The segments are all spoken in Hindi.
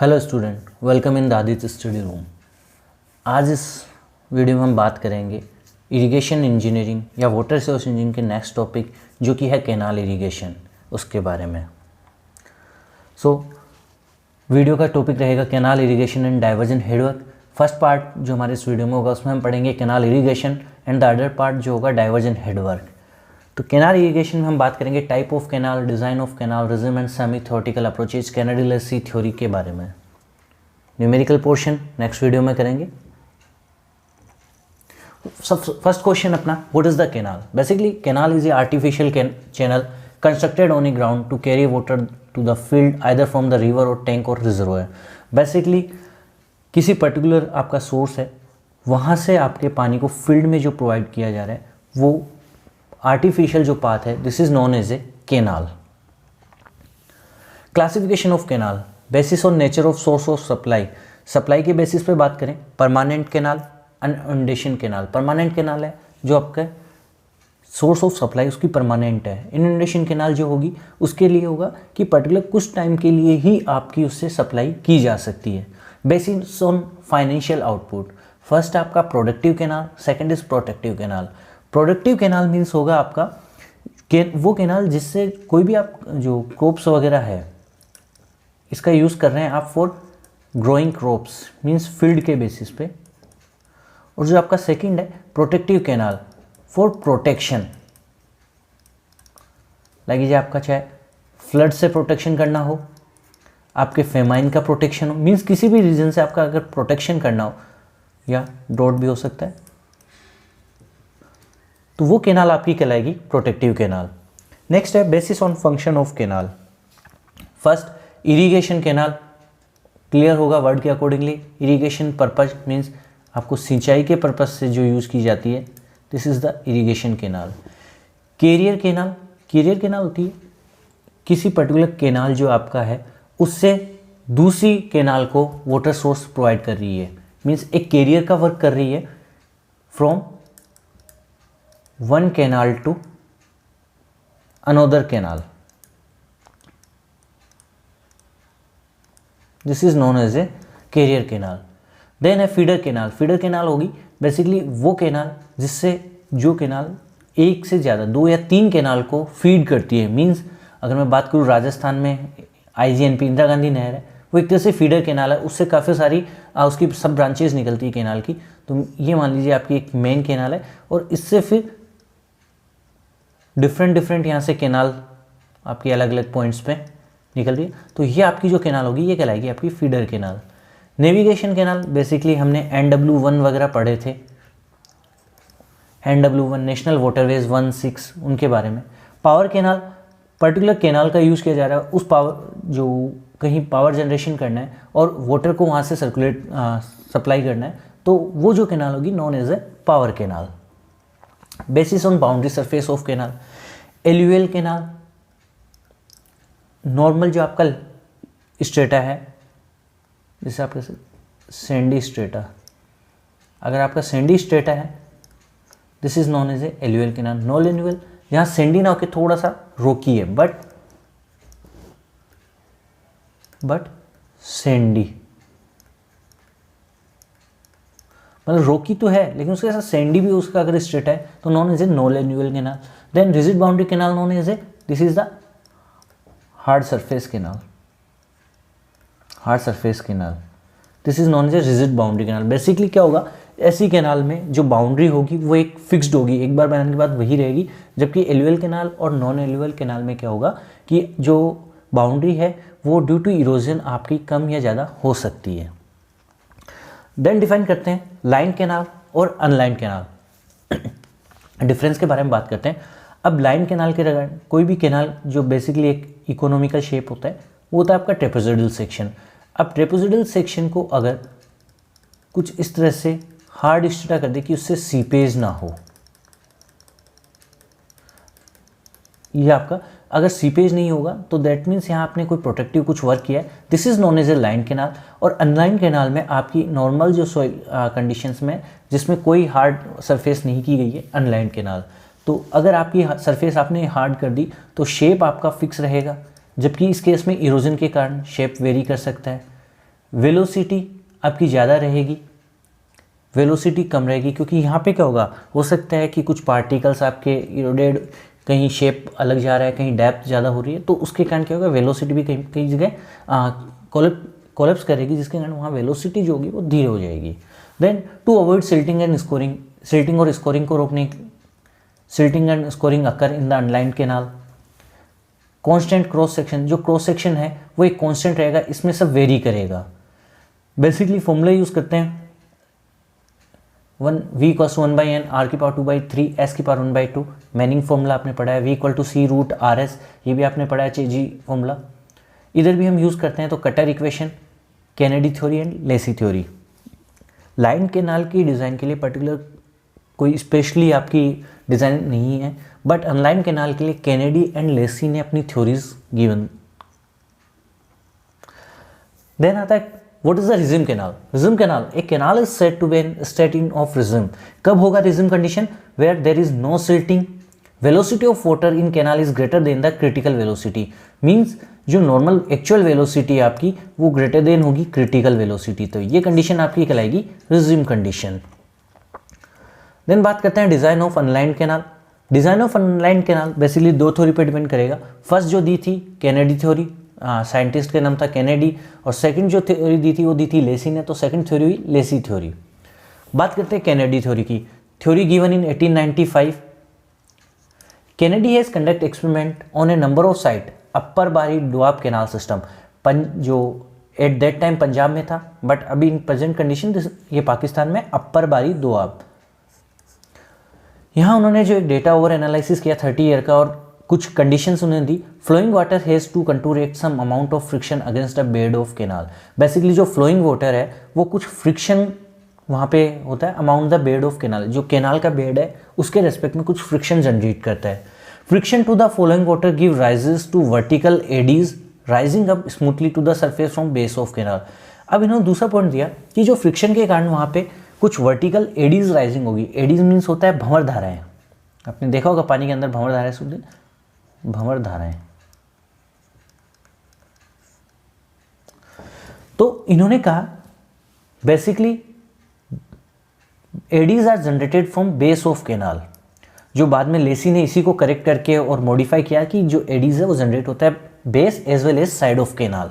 हेलो स्टूडेंट, वेलकम इन दादित स्टडी रूम। आज इस वीडियो में हम बात करेंगे इरिगेशन इंजीनियरिंग या वाटर रिसोर्स इंजीनियरिंग के नेक्स्ट टॉपिक जो कि है कैनाल इरिगेशन, उसके बारे में। वीडियो का टॉपिक रहेगा canal irrigation and diversion headwork. First part जो हमारे इस वीडियो में होगा उसमें हम पढ़ेंगे canal irrigation and the other part जो होगा डाइवर्जन हेडवर्क। तो कैनाल इरिगेशन में हम बात करेंगे type of canal, design of canal, regime and semi theoretical approaches, कैनालिसी थ्योरी के बारे में। न्यूमेरिकल पोर्शन नेक्स्ट वीडियो में करेंगे। सब फर्स्ट क्वेश्चन अपना, what is the canal? Basically canal is a artificial channel constructed on a ground to carry water to the field either from the river or tank or reservoir. Basically किसी पर्टिकुलर आपका सोर्स है, वहाँ से आपके पानी को फील्ड में जो प्रोवाइड किया जा रहा है वो आर्टिफिशियल जो पाथ है, this is known as a canal. Classification of canal basis on nature of source of supply. Supply के बेसिस पे बात करें, permanent canal, inundation canal. Permanent canal है जो आपका सोर्स ऑफ सप्लाई उसकी परमानेंट है। इनंडेशन कैनाल जो होगी उसके लिए होगा कि पर्टिकुलर कुछ टाइम के लिए ही आपकी उससे सप्लाई की जा सकती है। Basis on financial output, first आपका productive canal, second is protective canal. Productive canal means होगा आपका वो कैनाल जिससे कोई भी आप जो क्रॉप्स वगैरह है इसका यूज़ कर रहे हैं आप for growing crops, means field के बेसिस पे। और जो आपका सेकंड है protective canal for protection, like ये आपका चाहे फ्लड से प्रोटेक्शन करना हो, आपके फेमाइन का प्रोटेक्शन हो, मीन्स किसी भी रीजन से आपका अगर प्रोटेक्शन करना हो, या ड्रॉट भी हो सकता है, तो वो कैनाल आपकी कहलाएगी प्रोटेक्टिव कैनाल। नेक्स्ट है basis on function of canal. First irrigation canal, clear होगा वर्ड के अकॉर्डिंगली। इरिगेशन पर्पज मीन्स आपको सिंचाई के पर्पज से जो यूज़ की जाती है, this is the irrigation canal. Carrier canal, carrier canal होती है किसी पर्टिकुलर कैनाल जो आपका है उससे दूसरी कैनाल को वाटर सोर्स प्रोवाइड कर रही है, मीन्स एक कैरियर का वर्क कर रही है from one canal to another canal, this is known as a carrier canal. Then है फीडर कैनाल। फीडर कैनाल होगी बेसिकली वो कैनाल जिससे जो कैनाल एक से ज़्यादा 2 या 3 कैनाल को फीड करती है। मीन्स अगर मैं बात करूँ राजस्थान में IGNP इंदिरा गांधी नहर है, वो एक तरह से फीडर कैनाल है, उससे काफ़ी सारी उसकी सब ब्रांचेज निकलती है कैनाल की। तो ये मान लीजिए आपकी एक मेन कैनाल है और इससे फिर डिफरेंट यहाँ से कैनाल आपकी अलग अलग पॉइंट्स पे निकल रही है। तो ये आपकी जो कैनाल होगी ये कहलाएगी आपकी feeder canal. Navigation canal basically हमने NW1 वगैरह पढ़े थे, NW1 नेशनल वाटरवेज 1-6 उनके बारे में। पावर कैनाल, पर्टिकुलर कैनाल का यूज़ किया जा रहा है उस पावर जो कहीं पावर जनरेशन करना है और वाटर को वहाँ से सर्कुलेट सप्लाई करना है, तो वो जो कैनाल होगी known as a power canal. Basis on boundary surface of canal, alluvial canal, normal जो आपका स्ट्रेटा है, जैसे आपका सैंडी स्ट्रेटा, अगर आपका सैंडी स्ट्रेटा है this is known as a alluvial canal. Non alluvial जहाँ सैंडी ना होकर थोड़ा सा रोकी है बट सैंडी, मतलब रोकी तो है लेकिन उसके साथ सैंडी भी उसका अगर स्ट्रेट है तो known as a non alluvial canal. Then rigid boundary canal known as a, this is the hard surface canal. Hard surface canal, this is known as a rigid boundary canal. Basically क्या होगा, ऐसी कैनाल में जो बाउंड्री होगी वो एक फिक्स्ड होगी, एक बार बनाने के बाद वही रहेगी। जबकि एल्यूवियल कैनाल और नॉन एल्यूवियल कैनाल में क्या होगा कि जो बाउंड्री है वो ड्यू टू इरोजन आपकी कम या ज़्यादा हो सकती है। देन डिफाइन करते हैं लाइन कैनाल और अनलाइन कैनाल। डिफरेंस के बारे में बात करते हैं। अब लाइन कैनाल के रिगार्ड कोई भी कैनाल जो बेसिकली एक इकोनॉमिकल शेप होता है वो होता है आपका ट्रेपेजोइडल सेक्शन। अब ट्रेपेजोइडल सेक्शन को अगर कुछ इस तरह से हार्ड स्ट्रेटा कर दे कि उससे सीपेज ना हो, ये आपका अगर सीपेज नहीं होगा तो दैट मीन्स यहाँ आपने कोई प्रोटेक्टिव कुछ वर्क किया है, this is known as a line canal. और अनलाइन कैनाल में आपकी नॉर्मल जो सॉइल कंडीशंस में जिसमें कोई हार्ड सरफेस नहीं की गई है, अनलाइन कैनाल। तो अगर आपकी सरफेस आपने हार्ड कर दी तो शेप आपका फिक्स रहेगा, जबकि इस केस में इरोजन के कारण शेप वेरी कर सकता है। वेलोसिटी आपकी ज़्यादा रहेगी, वेलोसिटी कम रहेगी, क्योंकि यहाँ पे क्या होगा, हो सकता है कि कुछ पार्टिकल्स आपके इरोडेड, कहीं शेप अलग जा रहा है, कहीं डेप्थ ज़्यादा हो रही है, तो उसके कारण क्या होगा, वेलोसिटी भी कहीं कई जगह कोलैप्स करेगी, जिसके कारण वहाँ वेलोसिटी जो होगी वो धीरे हो जाएगी। Then to avoid silting and scouring, silting और स्कोरिंग को रोकने, silting and scouring occur in the unlined canal. Constant cross section, जो क्रॉस सेक्शन है वो एक कांस्टेंट रहेगा, इसमें सब वेरी करेगा। बेसिकली फॉर्मूला यूज़ करते हैं, v इक्वल्स 1/n r की पावर 2/3 s की पावर 1/2, मैनिंग फॉर्मूला आपने पढ़ा है। v equal to C root R S, ये भी आपने पढ़ा है, जी फॉर्मूला। इधर भी हम यूज़ करते हैं तो Kutter equation, Kennedy theory and Lacey theory. Line canal की डिज़ाइन के लिए पर्टिकुलर कोई स्पेशली आपकी डिज़ाइन नहीं है, बट अनलाइन कैनाल के लिए कैनेडी एंड लेसी ने अपनी थ्योरीज गिवन। देन आता है what is the regime canal. Regime canal, a canal is said to be in state of regime. कब होगा regime condition? Where there is no silting, velocity of water in canal is greater than the critical velocity. Means जो नॉर्मल एक्चुअल वेलोसिटी है आपकी वो ग्रेटर देन होगी क्रिटिकल वेलोसिटी, तो ये कंडीशन आपकी कहलाएगी रिजिम कंडीशन। देन बात करते हैं design of unlined canal. Design of unlined canal basically दो थ्योरी पे डिपेंड करेगा। फर्स्ट जो दी थी कैनेडी थ्योरी, साइंटिस्ट का नाम था कैनेडी, और सेकंड जो थ्योरी दी थी वो दी थी लेसी ने, तो सेकंड थ्योरी हुई लेसी थ्योरी। बात करते हैं कैनेडी थ्योरी की। Theory given in 1895। Kennedy has conduct experiment on a number of site upper Bari Doab canal system, जो एट दैट टाइम पंजाब में था, बट अभी इन प्रेजेंट कंडीशन ये पाकिस्तान में अपर बारी डुआब। यहाँ उन्होंने जो एक डेटा ओवर एनालिसिस किया 30 ईयर का, और कुछ कंडीशंस उन्होंने दी। फ्लोइंग वाटर हैज़ टू कंटूरेट some amount of friction against a bed of canal. Basically जो फ्लोइंग वाटर है वो कुछ फ्रिक्शन वहाँ पे होता है amount the bed of canal, जो कैनाल का बेड है उसके रेस्पेक्ट में कुछ फ्रिक्शन जनरेट करता है। Friction to the flowing water give rises to vertical eddies rising up smoothly to the surface from base of canal. अब इन्होंने दूसरा पॉइंट दिया कि जो फ्रिक्शन के कारण वहाँ पे कुछ वर्टिकल एडीज राइजिंग होगी। एडीज मीन्स होता है भंवर धाराएं, आपने देखा होगा पानी के अंदर भंवर धाराएं सुनते, भंवर धाराएं। तो इन्होंने कहा basically eddies are generated from base of canal, जो बाद में लेसी ने इसी को करेक्ट करके और मॉडिफाई किया कि जो एडीज है वो जनरेट होता है base as well as side of canal.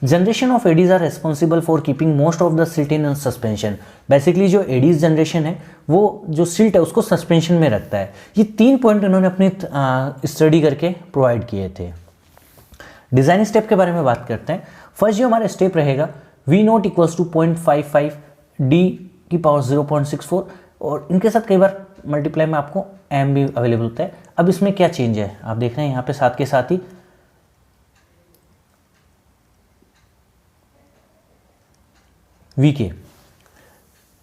Generation of eddies are responsible for keeping most of the silt in suspension. Basically जो एडीज जनरेशन है वो जो सिल्ट है उसको सस्पेंशन में रखता है। ये 3 पॉइंट उन्होंने अपनी स्टडी करके प्रोवाइड किए थे। डिज़ाइन स्टेप के बारे में बात करते हैं। फर्स्ट जो हमारा स्टेप रहेगा V not equals to 0.55 D की पावर 0.64, और इनके साथ कई बार मल्टीप्लाई में आपको M भी अवेलेबल होता है। अब इसमें क्या चेंज है आप देख रहे हैं यहाँ पे साथ के साथ ही VK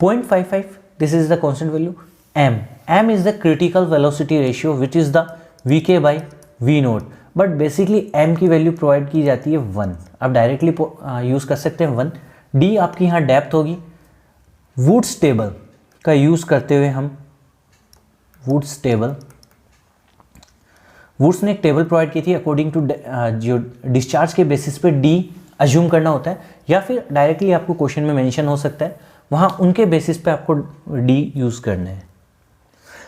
0.55, this is the constant value. M is the critical velocity ratio which is the VK by V note, but basically M की वैल्यू प्रोवाइड की जाती है 1, आप डायरेक्टली यूज़ कर सकते हैं 1। D आपकी यहाँ डेप्थ होगी। वुड्स टेबल का यूज़ करते हुए हम वुड्स ने एक टेबल प्रोवाइड की थी, अकॉर्डिंग टू जो डिस्चार्ज के बेसिस पे D अज्यूम करना होता है, या फिर डायरेक्टली आपको क्वेश्चन में मेंशन हो सकता है, वहाँ उनके बेसिस पे आपको D यूज़ करना है।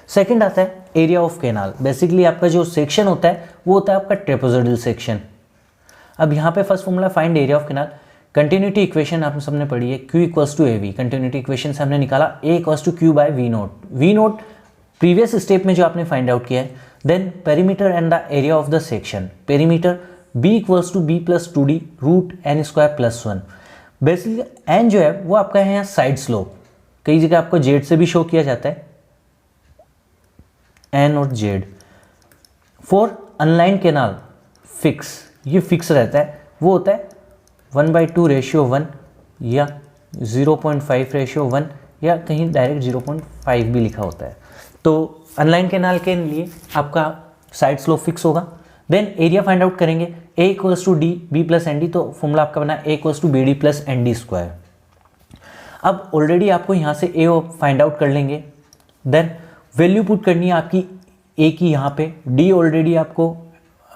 सेकंड आता है एरिया ऑफ कैनाल। बेसिकली आपका जो सेक्शन होता है वो होता है आपका ट्रेपेजोइडल सेक्शन। अब यहाँ पे first formula find area of canal. Continuity equation आप सबने पढ़ी है, Q equals to AV। Continuity equation से हमने निकाला A equals to Q by V naught. V naught previous step में जो आपने फाइंड आउट किया है। Then perimeter and the area of the section. Perimeter B equals to B plus 2D root N square plus 1। Basically N जो है वो आपका है यहाँ साइड स्लोप, कई जगह आपको जेड से भी शो किया जाता है, N और Z। For online canal fix, ये फिक्स रहता है, वो होता है 1/2 रेशियो 1 या 0.5 रेशियो 1, या कहीं डायरेक्ट 0.5 भी लिखा होता है। तो अनलाइन कैनाल के लिए आपका साइड स्लोप फिक्स होगा। देन एरिया फाइंड आउट करेंगे, A equals to D B plus N D, तो फॉर्मूला आपका बना A equals to B D plus N D square. अब ऑलरेडी आपको यहाँ से A फाइंड आउट कर लेंगे। देन वैल्यू पुट करनी है आपकी A की यहाँ पे, D ऑलरेडी आपको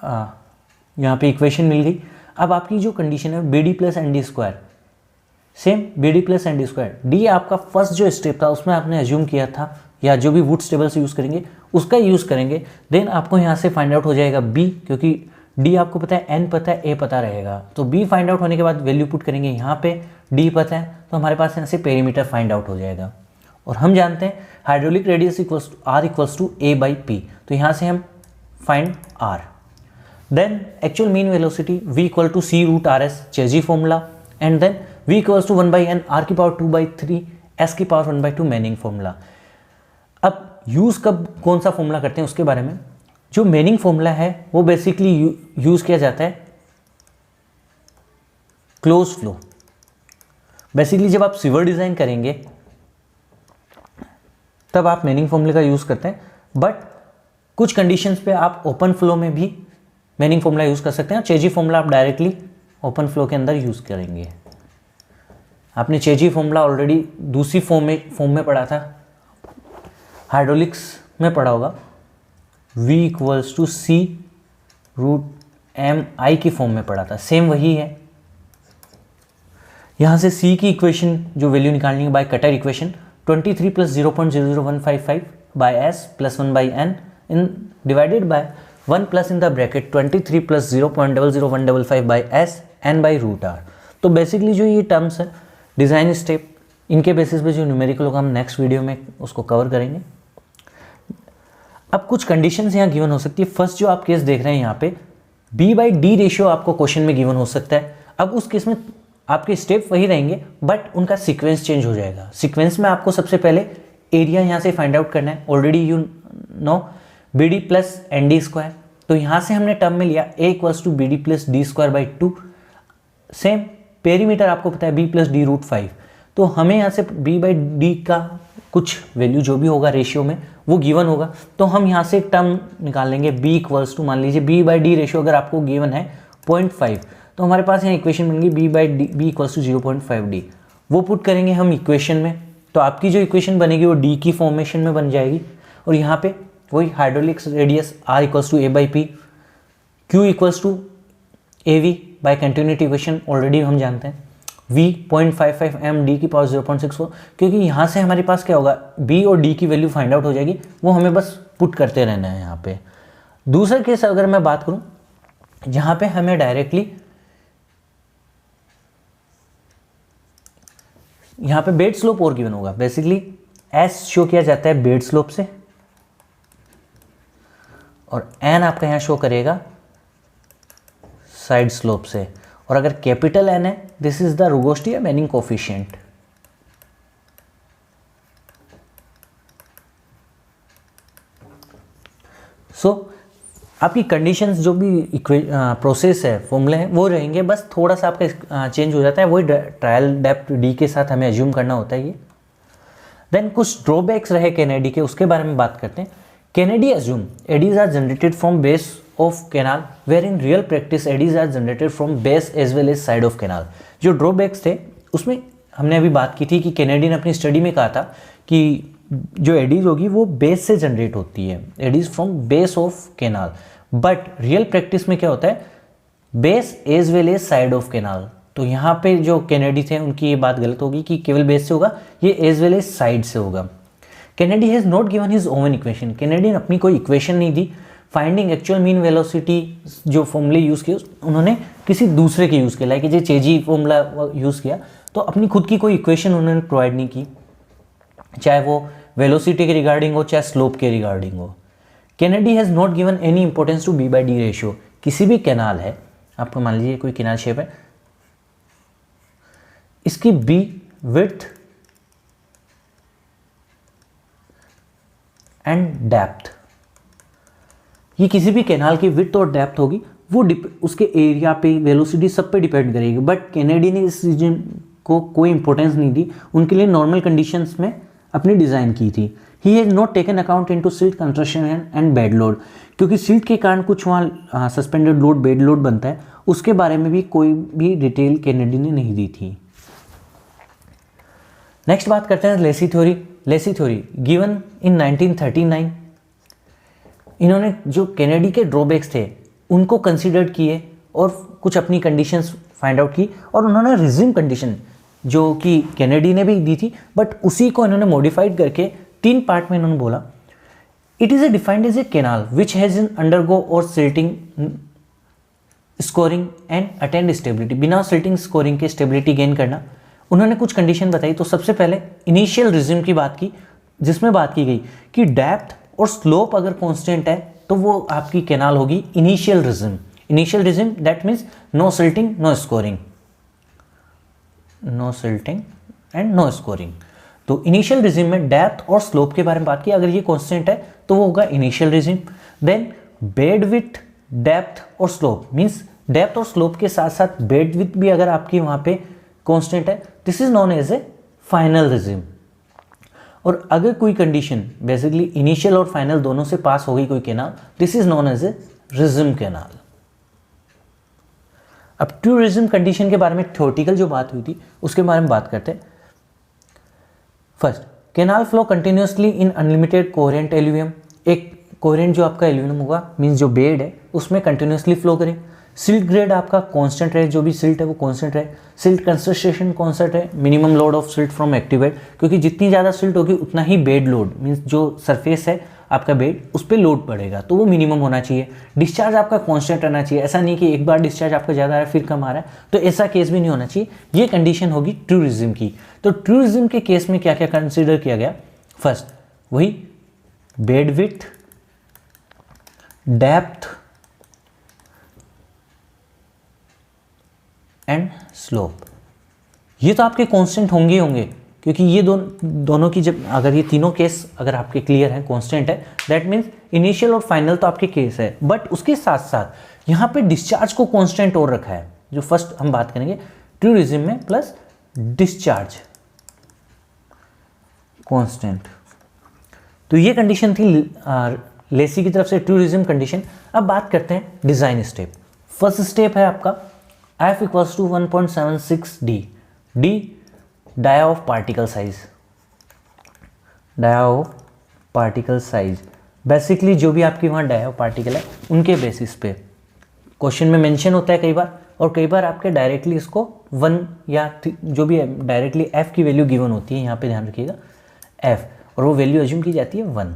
यहाँ पे इक्वेशन मिल गई। अब आपकी जो कंडीशन है B D plus N D square, same B D plus N D square. D आपका फर्स्ट जो स्टेप था उसमें आपने एज्यूम किया था, या जो भी वुड्स टेबल से यूज़ करेंगे उसका यूज़ करेंगे। देन आपको यहाँ से फाइंड आउट हो जाएगा बी, क्योंकि डी आपको पता है, एन पता है, ए पता रहेगा। तो बी फाइंड आउट होने के बाद वैल्यू पुट करेंगे यहाँ पे, डी पता है तो हमारे पास यहाँ से पेरीमीटर फाइंड आउट हो जाएगा। और हम जानते हैं hydraulic radius equals R equals to A by P, तो यहाँ से हम find R. Then actual mean velocity v equal to C root R S, Chezy formula, and then v equals to 1/n R की पावर 2/3 s की पावर 1/2 मैनिंग फॉर्मूला। अब यूज़ कब कौन सा फॉर्मूला करते हैं उसके बारे में, जो मैनिंग फॉर्मूला है वो बेसिकली यूज़ किया जाता है क्लोज फ्लो। बेसिकली जब आप सिवर डिज़ाइन करेंगे तब आप मैनिंग फॉर्मूले का यूज़ करते हैं, बट कुछ कंडीशंस पे आप ओपन फ्लो में भी मैनिंग फॉर्मूला यूज़ कर सकते हैं। चेजी फॉर्मूला आप डायरेक्टली ओपन फ्लो के अंदर यूज़ करेंगे। आपने चेजी फॉर्मूला ऑलरेडी दूसरी फॉर्म में पढ़ा था, हाइड्रोलिक्स में पढ़ा होगा, v equals to C root M I की फॉर्म में पढ़ा था, सेम वही है। यहाँ से c की इक्वेशन जो वैल्यू निकालनी है by Kutter equation, 23 plus 0.00155 by s plus 1/n in divided by 1 plus in the bracket 23 plus 0.00155 by s n by root r। तो बेसिकली जो ये टर्म्स है डिज़ाइन स्टेप, इनके बेसिस पे जो न्यूमेरिकल होगा हम नेक्स्ट वीडियो में उसको कवर करेंगे। अब कुछ कंडीशंस यहाँ गिवन हो सकती है। फर्स्ट जो आप केस देख रहे हैं यहाँ पे B/D रेशियो आपको क्वेश्चन में गिवन हो सकता है। अब उस केस में आपके स्टेप वही रहेंगे बट उनका सीक्वेंस चेंज हो जाएगा। सीक्वेंस में आपको सबसे पहले एरिया यहाँ से फाइंड आउट करना है, already you know BD plus ND square. तो यहाँ से हमने टर्म में लिया A equals to BD plus D square by 2। Same perimeter आपको पता है B प्लस D रूट 5। तो हमें यहाँ से B/D का कुछ वैल्यू जो भी होगा रेशियो में वो गिवन होगा, तो हम यहाँ से एक टर्म निकाल लेंगे B इक्वल्स टू, मान लीजिए B/D रेशियो अगर आपको गिवन है 0.5, तो हमारे पास यहाँ इक्वेशन बन गई B इक्वल्स टू 0.5D। वो पुट करेंगे हम इक्वेशन में, तो आपकी जो इक्वेशन बनेगी वो D की फॉर्मेशन में बन जाएगी। और यहाँ पे वही hydraulics radius R equals to A by P, Q equals to AV by continuity equation already हम जानते हैं, V 0.55 m D की पावर 0.64, क्योंकि यहाँ से हमारे पास क्या होगा B और D की वैल्यू फाइंड आउट हो जाएगी, वो हमें बस पुट करते रहना है यहाँ पे। दूसरा केस अगर मैं बात करूँ जहाँ पे हमें डायरेक्टली यहाँ पे बेड स्लोप और गिवन होगा। बेसिकली S शो किया जाता है बेड स्लोप से और N आपका यहाँ शो करेगा साइड स्लोप से। और अगर कैपिटल N है, दिस इज द रुगोस्टी या मैनिंग कोफिशिएंट। सो आपकी कंडीशंस जो भी प्रोसेस है, फॉर्मूले हैं वो रहेंगे, बस थोड़ा सा आपका चेंज हो जाता है, वही ट्रायल डेप्थ D के साथ हमें एज्यूम करना होता है ये। देन कुछ ड्रॉबैक्स रहे कैनेडी के, उसके बारे में बात करते हैं। Kennedy assume eddies are generated from base of canal, where in real practice eddies are generated from base as well as side of canal। जो ड्रॉबैक्स थे उसमें हमने अभी बात की थी कि कैनेडी ने अपनी स्टडी में कहा था कि जो एडीज होगी वो बेस से जनरेट होती है, eddies from base of canal. But real practice में क्या होता है, base as well as side of canal. तो यहाँ पे जो कैनेडी थे उनकी ये बात गलत होगी कि केवल बेस से होगा, ये एज वेल एज साइड से होगा। Kennedy has not given his oven equation, Kennedy ने अपनी कोई इक्वेशन नहीं दी। फाइंडिंग एक्चुअल मीन वेलोसिटी जो फॉर्मूले यूज़ किए उन्होंने किसी दूसरे के यूज़ किया, लाइक जो चेजी फॉर्मूला यूज़ किया, तो अपनी खुद की कोई इक्वेशन उन्होंने प्रोवाइड नहीं की, चाहे वो वेलोसिटी के रिगार्डिंग हो चाहे स्लोप के रिगार्डिंग हो। Kennedy has not given any importance to B/D ratio. किसी भी कैनाल है, आपको मान लीजिए कोई कैनाल शेप है, इसकी B विड्थ एंड डेप्थ, ये किसी भी कैनाल की विड्थ और डेप्थ होगी वो उसके एरिया पे, वेलोसिटी सब पे डिपेंड करेगी। बट कैनेडी ने इस रीजन को कोई इंपॉर्टेंस नहीं दी, उनके लिए नॉर्मल कंडीशंस में अपनी डिज़ाइन की थी। He has not taken account into silt construction and bed load, क्योंकि सिल्ट के कारण कुछ वहाँ सस्पेंडेड लोड, बेड लोड बनता है, उसके बारे में भी कोई भी डिटेल कैनेडी ने नहीं दी थी। नेक्स्ट बात करते हैं Lacey theory. Lacey theory given in 1939। इन्होंने जो कैनेडी के ड्रॉबैक्स थे उनको कंसीडर किए और कुछ अपनी कंडीशंस फाइंड आउट की, और उन्होंने रिज्यूम कंडीशन जो कि कैनेडी ने भी दी थी, बट उसी को इन्होंने मॉडिफाइड करके 3 पार्ट में इन्होंने बोला। It is defined as a canal which has in undergo और silting scouring and attend stability. बिना सिल्टिंग स्कोरिंग के स्टेबिलिटी गेन करना। उन्होंने कुछ कंडीशन बताई। तो सबसे पहले इनिशियल रिज्यूम की बात की, जिसमें बात की गई कि डेप्थ और स्लोप अगर कांस्टेंट है तो वो आपकी कैनाल होगी initial regime. Initial regime that means no silting no scouring, no silting and no scouring. तो इनिशियल रिज्यूम में डेप्थ और स्लोप के बारे में बात की, अगर ये कांस्टेंट है तो वो होगा initial regime. Then bed width, depth और स्लोप मीन्स डेप्थ और स्लोप के साथ साथ बेड विड्थ भी अगर आपकी वहाँ पे कांस्टेंट है, this is known as a final regime. और अगर कोई कंडीशन बेसिकली इनिशियल और फाइनल दोनों से पास हो गई कोई canal, this is known as a regime canal. अब ट्रू रिज्यूम कंडीशन के बारे में थ्योरेटिकल जो बात हुई थी उसके बारे में बात करते हैं। First, canal flow continuously in unlimited coherent alluvium. एक कोहेरेंट जो आपका एल्यूवियम होगा मीन्स जो बेड है उसमें कंटिन्यूसली फ्लो करें। सिल्ट ग्रेड आपका कांस्टेंट रहे, जो भी सिल्ट है वो कांस्टेंट रहे। सिल्ट कंसंट्रेशन कांस्टेंट है। Minimum load of silt from active bed, क्योंकि जितनी ज़्यादा सिल्ट होगी उतना ही बेड लोड मीन्स जो सरफेस है आपका बेड उस पर लोड पड़ेगा, तो वो मिनिमम होना चाहिए। डिस्चार्ज आपका कांस्टेंट रहना चाहिए। ऐसा नहीं कि एक बार डिस्चार्ज आपका ज़्यादा आ रहा है फिर कम आ रहा है, तो ऐसा केस भी नहीं होना चाहिए। ये कंडीशन होगी ट्रू रिज्यूम की। तो ट्रू रिज्यूम के केस में क्या क्या कंसिडर किया गया? फर्स्ट, वही bed width, depth and slope. ये तो आपके कांस्टेंट होंगे होंगे, क्योंकि ये दोनों की जब अगर ये तीनों केस अगर आपके क्लियर हैं, कांस्टेंट है, दैट मीन्स इनिशियल और फाइनल तो आपके केस है। बट उसके साथ साथ यहाँ पे डिस्चार्ज को कांस्टेंट और रखा है, जो फर्स्ट हम बात करेंगे ट्रू रिज्यूम में, प्लस डिस्चार्ज कांस्टेंट। तो ये कंडीशन थी लेसी की तरफ से ट्रू रिज्यूम कंडीशन। अब बात करते हैं डिजाइन स्टेप। फर्स्ट स्टेप है आपका F equals to 1.76 D dia of particle size. Dia of particle size basically जो भी आपकी वहाँ डाया ऑफ पार्टिकल है उनके बेसिस पे क्वेश्चन में मेंशन होता है कई बार, और कई बार आपके डायरेक्टली इसको 1 या जो भी डायरेक्टली F की वैल्यू गिवन होती है, यहाँ पे ध्यान रखिएगा F, और वो वैल्यू अज्यूम की जाती है 1।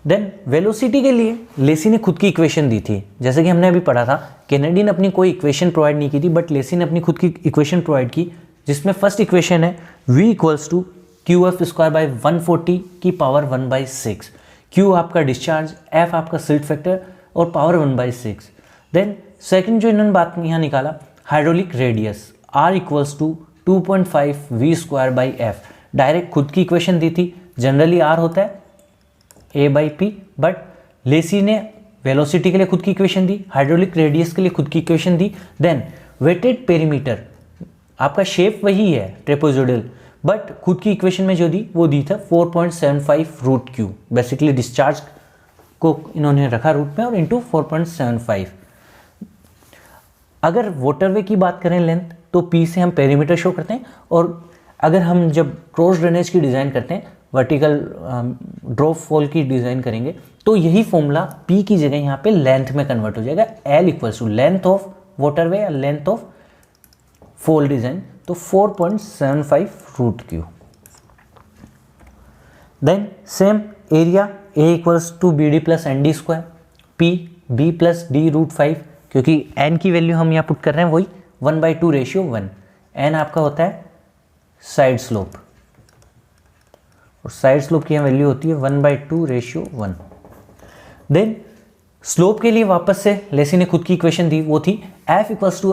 देन वेलोसिटी के लिए लेसी ने खुद की इक्वेशन दी थी, जैसे कि हमने अभी पढ़ा था। कैनेडी ने अपनी कोई इक्वेशन प्रोवाइड नहीं की थी, बट लेसी ने अपनी खुद की इक्वेशन प्रोवाइड की, जिसमें फर्स्ट इक्वेशन है v equals to Q F square by 140 की पावर 1/6। क्यू आपका डिस्चार्ज, एफ आपका सिल्ट फैक्टर और पावर 1/6। देन सेकंड जो इन्होंने बात यहाँ निकाला, hydraulic radius r equals to 2.5 v square by F. Direct खुद की इक्वेशन दी थी। जनरली r होता है a/p, बट लेसी ने वेलोसिटी के लिए खुद की इक्वेशन दी, हाइड्रोलिक रेडियस के लिए खुद की इक्वेशन दी। देन वेटेड पेरीमीटर, आपका शेप वही है ट्रेपेजोइडल, बट खुद की इक्वेशन में जो दी वो दी था 4.75 रूट क्यू। बेसिकली डिस्चार्ज को इन्होंने रखा रूट में और इंटू 4.75। अगर वाटरवे की बात करें लेंथ, तो पी से हम पेरीमीटर शो करते हैं, और अगर हम जब क्रॉस ड्रेनेज की डिज़ाइन करते हैं, वर्टिकल ड्रॉप फॉल की डिज़ाइन करेंगे, तो यही फॉर्मूला P की जगह यहाँ पे लेंथ में कन्वर्ट हो जाएगा। L equals to length of waterway या लेंथ ऑफ फॉल डिज़ाइन, तो 4.75 root Q. Then same area A equals to B D plus N D square, P B plus D root 5, क्योंकि N की वैल्यू हम यहाँ पुट कर रहे हैं वही 1/2 रेशियो 1। N आपका होता है साइड स्लोप, और साइड स्लोप की वैल्यू होती है 1/2 रेशियो 1। देन स्लोप के लिए वापस से लेसी ने खुद की इक्वेशन दी, वो थी F equals to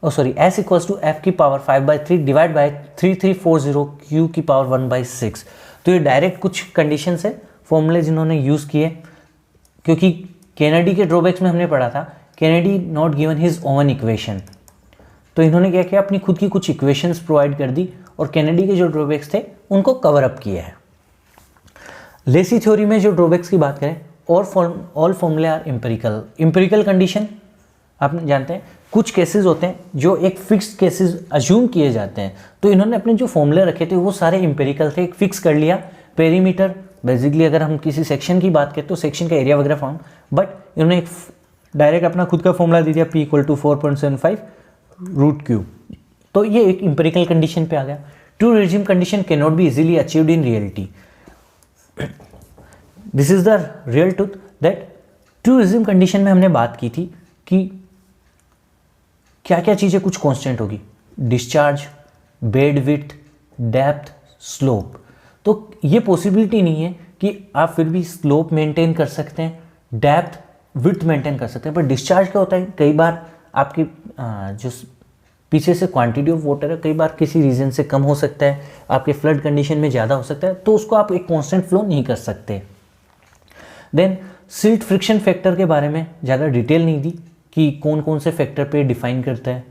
S equals to F की पावर 5/3 डिवाइड बाय 3340 Q की पावर 1/6। तो ये डायरेक्ट कुछ कंडीशन से फॉर्मूले जिन्होंने यूज़ किए, क्योंकि कैनेडी के ड्रॉबैक्स में हमने पढ़ा था Kennedy not given his oven equation, तो इन्होंने क्या किया, अपनी खुद की कुछ इक्वेशंस प्रोवाइड कर दी और कैनेडी के जो ड्रॉबैक्स थे उनको कवर अप किया है। लेसी थ्योरी में जो ड्रॉबैक्स की बात करें, ऑल फॉर्मूले आर एम्पिरिकल। एम्पिरिकल कंडीशन आप जानते हैं, कुछ केसेस होते हैं जो एक फिक्स्ड केसेस अज्यूम किए जाते हैं, तो इन्होंने अपने जो फॉर्मूले रखे थे वो सारे एम्पिरिकल थे, एक फिक्स कर लिया। पेरीमीटर बेसिकली अगर हम किसी सेक्शन की बात करें तो सेक्शन का एरिया वगैरह फाउंड, बट इन्होंने एक डायरेक्ट अपना खुद का फॉर्मूला दे दिया P equal to 4.75 root Q. तो ये एक इंपेरिकल कंडीशन पे आ गया। True regime condition can not be easily achieved in reality. This is the real truth that true regime condition में हमने बात की थी कि क्या क्या चीज़ें कुछ कांस्टेंट होगी, discharge, bed width, depth, slope. तो ये पॉसिबिलिटी नहीं है कि आप फिर भी स्लोप मेंटेन कर सकते हैं, डेप्थ विड्थ मेंटेन कर सकते हैं, पर डिस्चार्ज क्या होता है, कई बार आपकी जो पीछे से क्वांटिटी ऑफ वाटर है कई बार किसी रीजन से कम हो सकता है, आपके फ्लड कंडीशन में ज़्यादा हो सकता है, तो उसको आप एक कांस्टेंट फ्लो नहीं कर सकते। देन सिल्ट फ्रिक्शन फैक्टर के बारे में ज़्यादा डिटेल नहीं दी कि कौन कौन से फैक्टर पे डिफाइन करता है।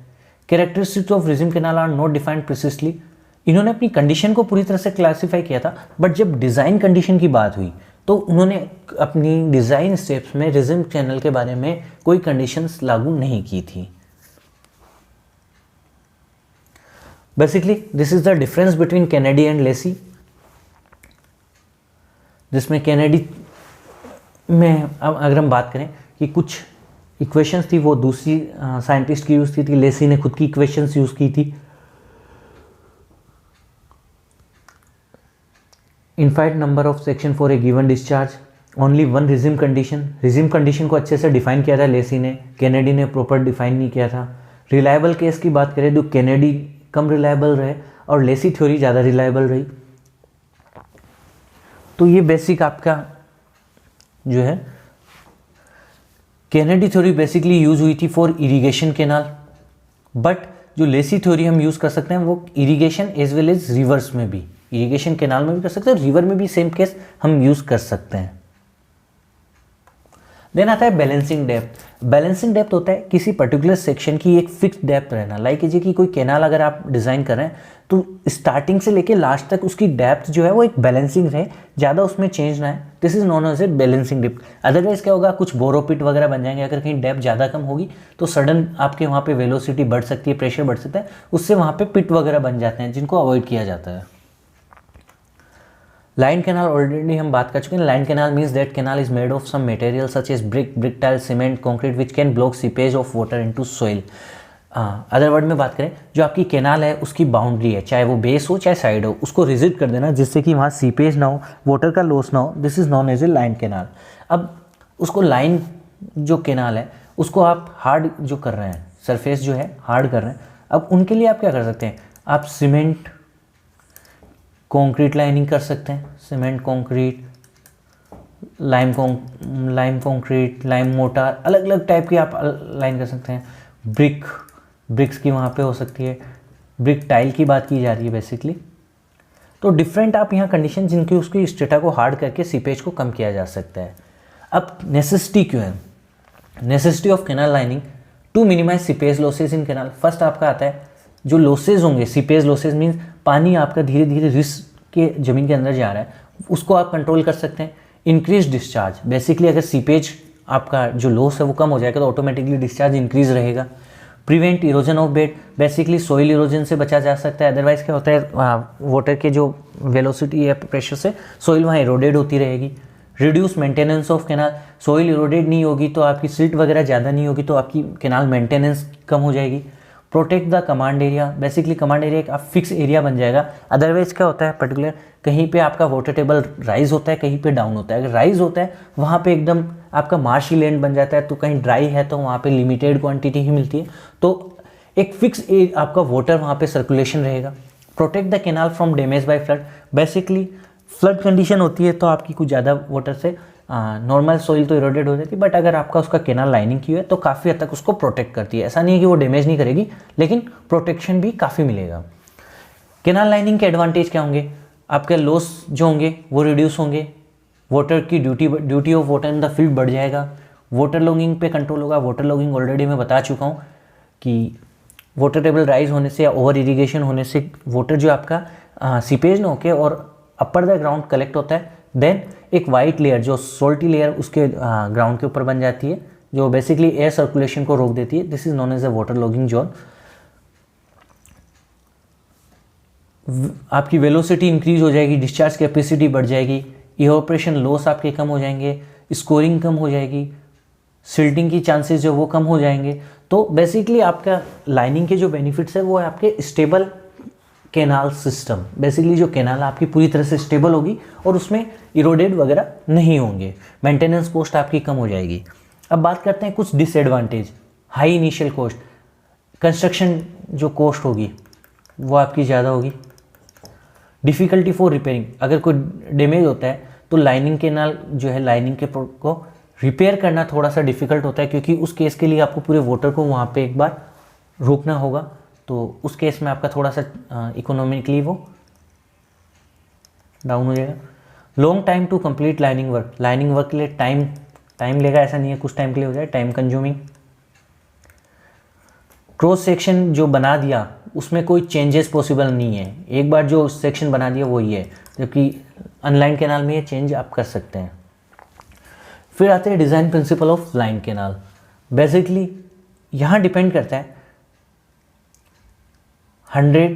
Characteristics of regime canal are not defined precisely. इन्होंने अपनी कंडीशन को पूरी तरह से क्लासिफाई किया था, बट जब डिज़ाइन कंडीशन की बात हुई तो उन्होंने अपनी डिज़ाइन स्टेप्स में रिजिम चैनल के बारे में कोई कंडीशंस लागू नहीं की थी। Basically this is the difference between Kennedy and Lacey, जिसमें कैनेडी में अब अगर हम बात करें कि कुछ इक्वेशंस थी वो दूसरी साइंटिस्ट की यूज़ की थी, लेसी ने खुद की इक्वेशंस यूज़ की थी। Infinite number of section for a given discharge, only one regime condition. Regime condition को अच्छे से डिफाइन किया था लेसी ने, कैनेडी ने प्रॉपर डिफाइन नहीं किया था। रिलायबल केस की बात करें तो कैनेडी कम रिलायबल रहे और लेसी थ्योरी ज़्यादा रिलायबल रही। तो ये बेसिक आपका जो है कैनेडी थ्योरी बेसिकली यूज हुई थी फॉर इरिगेशन कैनाल, बट जो लेसी थ्योरी हम यूज़ कर सकते हैं वो irrigation as well as rivers में भी, इरिगेशन कैनाल में भी कर सकते हैं, रिवर में भी सेम केस हम यूज़ कर सकते हैं। देन आता है बैलेंसिंग डेप्थ। बैलेंसिंग डेप्थ होता है किसी पर्टिकुलर सेक्शन की एक फिक्स्ड डेप्थ रहना। लाइक कीजिए कि कोई कैनाल अगर आप डिज़ाइन कर रहे हैं तो स्टार्टिंग से लेके लास्ट तक उसकी डेप्थ जो है वो एक बैलेंसिंग रहे, ज़्यादा उसमें चेंज ना है। This is known as a balancing depth. Otherwise क्या होगा, कुछ बोरोपिट वगैरह बन जाएंगे। अगर कहीं डेप्थ ज़्यादा कम होगी तो सडन आपके वहाँ पे वेलोसिटी बढ़ सकती है, प्रेशर बढ़ सकता है, उससे वहाँ पे पिट वगैरह बन जाते हैं जिनको अवॉइड किया जाता है। लाइन कैनाल ऑलरेडी हम बात कर चुके हैं। Line canal means that canal is made of some material such as brick, brick tile, cement, concrete which can block seepage of water into soil. Other word में बात करें, जो आपकी कैनाल है उसकी बाउंड्री है, चाहे वो बेस हो चाहे साइड हो, उसको रिजिड कर देना जिससे कि वहाँ सीपेज ना हो, वाटर का लॉस ना हो। This is known as a line canal. अब उसको लाइन जो कैनाल है उसको आप हार्ड जो कर रहे हैं, सरफेस जो है हार्ड कर रहे हैं, अब उनके लिए आप क्या कर सकते हैं, आप सीमेंट कंक्रीट लाइनिंग कर सकते हैं, cement concrete, lime concrete, lime motor, अलग अलग टाइप की आप लाइन कर सकते हैं। ब्रिक्स की वहाँ पे हो सकती है, ब्रिक टाइल की बात की जा रही है बेसिकली। तो डिफरेंट आप यहाँ कंडीशन जिनकी उसकी स्टेटा को हार्ड करके सीपेज को कम किया जा सकता है। अब नेसेसिटी क्यों है, necessity of canal lining to minimise seepage losses in canal. First आपका आता है जो लॉसेज होंगे, सीपेज लॉसेज मीन्स पानी आपका धीरे धीरे रिस के ज़मीन के अंदर जा रहा है, उसको आप कंट्रोल कर सकते हैं। इंक्रीज डिस्चार्ज, बेसिकली अगर सीपेज आपका जो लॉस है वो कम हो जाएगा तो ऑटोमेटिकली डिस्चार्ज इंक्रीज रहेगा। Prevent erosion of bed, basically soil erosion से बचा जा सकता है। अदरवाइज क्या होता है, वाटर के जो वेलोसिटी है प्रेशर से सोइल वहाँ इरोडेड होती रहेगी। Reduce maintenance of canal, soil eroded नहीं होगी तो आपकी सिल्ट वगैरह ज़्यादा नहीं होगी तो आपकी कैनाल मेंटेनेंस कम हो जाएगी। Protect the command area, basically command area एक फिक्स एरिया बन जाएगा। अदरवाइज क्या होता है, पर्टिकुलर कहीं पे आपका वाटर टेबल राइज होता है, कहीं पे डाउन होता है। अगर राइज होता है वहाँ पे एकदम आपका मार्शी लैंड बन जाता है, तो कहीं ड्राई है तो वहाँ पे लिमिटेड क्वांटिटी ही मिलती है, तो एक फिक्स आपका वाटर वहाँ पे सर्कुलेशन रहेगा। Protect the canal from damage bye flood, basically flood condition होती है तो आपकी कुछ ज़्यादा वाटर से नॉर्मल सोइल तो इरोडेड हो जाती है, बट अगर आपका उसका कैनाल लाइनिंग की है तो काफ़ी हद तक उसको प्रोटेक्ट करती है। ऐसा नहीं है कि वो डैमेज नहीं करेगी, लेकिन प्रोटेक्शन भी काफ़ी मिलेगा। कैनाल लाइनिंग के एडवांटेज क्या होंगे, आपके लॉस जो होंगे वो रिड्यूस होंगे, वाटर की duty of water in the field बढ़ जाएगा, वाटर लॉगिंग पे कंट्रोल होगा। वाटर लॉगिंग ऑलरेडी मैं बता चुका हूँ कि वाटर टेबल राइज होने से या ओवर इरीगेशन होने से वाटर जो आपका सीपेज ना होके और अपर द ग्राउंड कलेक्ट होता है, देन एक वाइट लेयर जो सोल्टी लेयर उसके ग्राउंड के ऊपर बन जाती है जो बेसिकली एयर सर्कुलेशन को रोक देती है। This is known as a water logging zone. आपकी वेलोसिटी इंक्रीज हो जाएगी, डिस्चार्ज कैपेसिटी बढ़ जाएगी, इवैपोरेशन लॉस आपके कम हो जाएंगे, स्कोरिंग कम हो जाएगी, सिल्टिंग की चांसेस जो वो कम हो जाएंगे। तो बेसिकली आपका लाइनिंग के जो बेनिफिट्स है वो है आपके स्टेबल कैनाल सिस्टम। बेसिकली जो कैनाल आपकी पूरी तरह से स्टेबल होगी और उसमें इरोडेड वगैरह नहीं होंगे, मेंटेनेंस कॉस्ट आपकी कम हो जाएगी। अब बात करते हैं कुछ disadvantage. High initial cost, construction जो कॉस्ट होगी वो आपकी ज़्यादा होगी। डिफ़िकल्टी फॉर रिपेयरिंग, अगर कोई डैमेज होता है तो लाइनिंग कैनाल जो है लाइनिंग के को रिपेयर करना थोड़ा सा डिफ़िकल्ट होता है, क्योंकि उस केस के लिए आपको पूरे वाटर को वहाँ पे एक बार रोकना होगा, तो उस केस में आपका थोड़ा सा इकोनॉमिकली वो डाउन हो जाएगा। Long time to complete lining work के लिए टाइम लेगा, ऐसा नहीं है कुछ टाइम के लिए हो जाए, टाइम कंज्यूमिंग। क्रॉस सेक्शन जो बना दिया उसमें कोई चेंजेस पॉसिबल नहीं है, एक बार जो सेक्शन बना दिया वही है, जबकि अनलाइन कैनाल में ये चेंज आप कर सकते हैं। फिर आते हैं design principle of line canal. Basically यहाँ डिपेंड करता है 100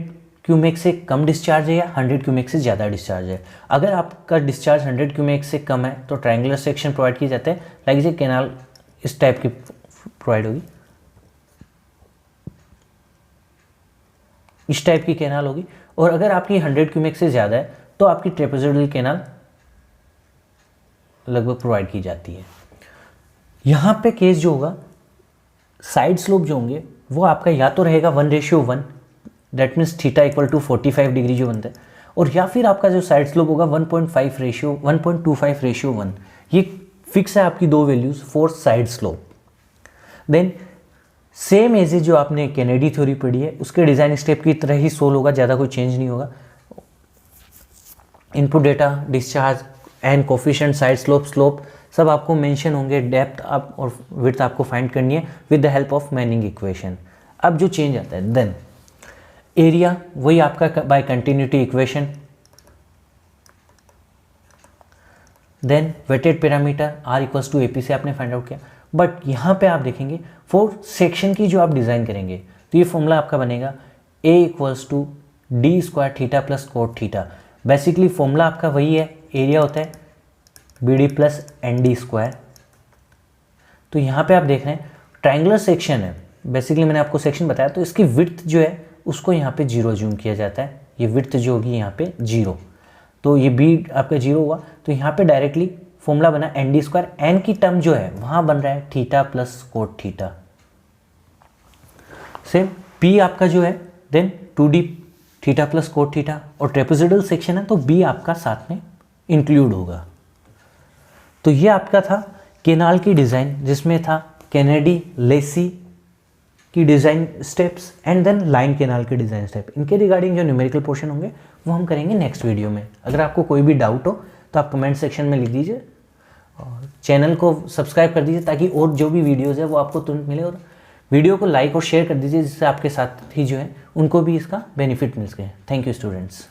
क्यूमेक से कम डिस्चार्ज है या 100 क्यूमेक से ज़्यादा डिस्चार्ज है। अगर आपका डिस्चार्ज 100 क्यूमेक से कम है तो ट्रायंगुलर सेक्शन प्रोवाइड किए जाते हैं, लाइक ये कैनाल इस टाइप की प्रोवाइड होगी, इस टाइप की कैनाल होगी। और अगर आपकी 100 क्यूमेक से ज़्यादा है तो आपकी ट्रेपेजोइडल कैनाल लगभग प्रोवाइड की जाती है। यहाँ पे केस जो होगा, साइड स्लोप जो होंगे वो आपका या तो रहेगा 1:1, that means theta equal to 45 degree जो बनता है, और या फिर आपका जो साइड स्लोप होगा 1.25:1। ये फिक्स है आपकी दो values for side slope. Then same as जो आपने कैनेडी थ्योरी पढ़ी है उसके डिज़ाइन स्टेप की तरह ही सोल्व होगा, ज़्यादा कोई चेंज नहीं होगा। Input data, discharge and coefficient, side slope सब आपको मेंशन होंगे। डेप्थ आप और विड्थ आपको फाइंड करनी है with the help of Manning equation. अब जो चेंज आता है, देन एरिया वही आपका by continuity equation. Then wetted parameter R = AP से आपने फाइंड आउट किया। बट यहाँ पे आप देखेंगे फॉर सेक्शन की जो आप डिज़ाइन करेंगे तो ये फॉर्मूला आपका बनेगा A = d² theta plus cot theta. Basically formula आपका वही है, एरिया होता है BD + ND²। तो यहाँ पे आप देख रहे हैं ट्रायंगुलर सेक्शन है, बेसिकली मैंने आपको सेक्शन बताया, तो इसकी विड्थ जो है उसको यहाँ पे 0 जूम किया जाता है। ये विड्थ जो होगी यहाँ पे 0, तो ये B आपका 0 हुआ, तो यहाँ पे डायरेक्टली फॉर्मूला बना ND²। N की टर्म जो है वहाँ बन रहा है theta plus cot theta. Same P आपका जो है then 2D theta plus cot theta, और ट्रेपेजोइडल सेक्शन है तो B आपका साथ में इंक्लूड होगा। तो ये आपका था कैनाल की डिज़ाइन, जिसमें था कैनेडी, लेसी की design steps and then line canal के डिज़ाइन स्टेप। इनके रिगार्डिंग जो न्यूमेरिकल पोर्शन होंगे वो हम करेंगे नेक्स्ट वीडियो में। अगर आपको कोई भी डाउट हो तो आप कमेंट सेक्शन में लिख दीजिए, और चैनल को सब्सक्राइब कर दीजिए ताकि और जो भी वीडियोज़ है वो आपको तुरंत मिले, और वीडियो को लाइक और शेयर कर दीजिए जिससे आपके साथ ही जो है उनको भी इसका बेनिफिट मिल सके। Thank you students.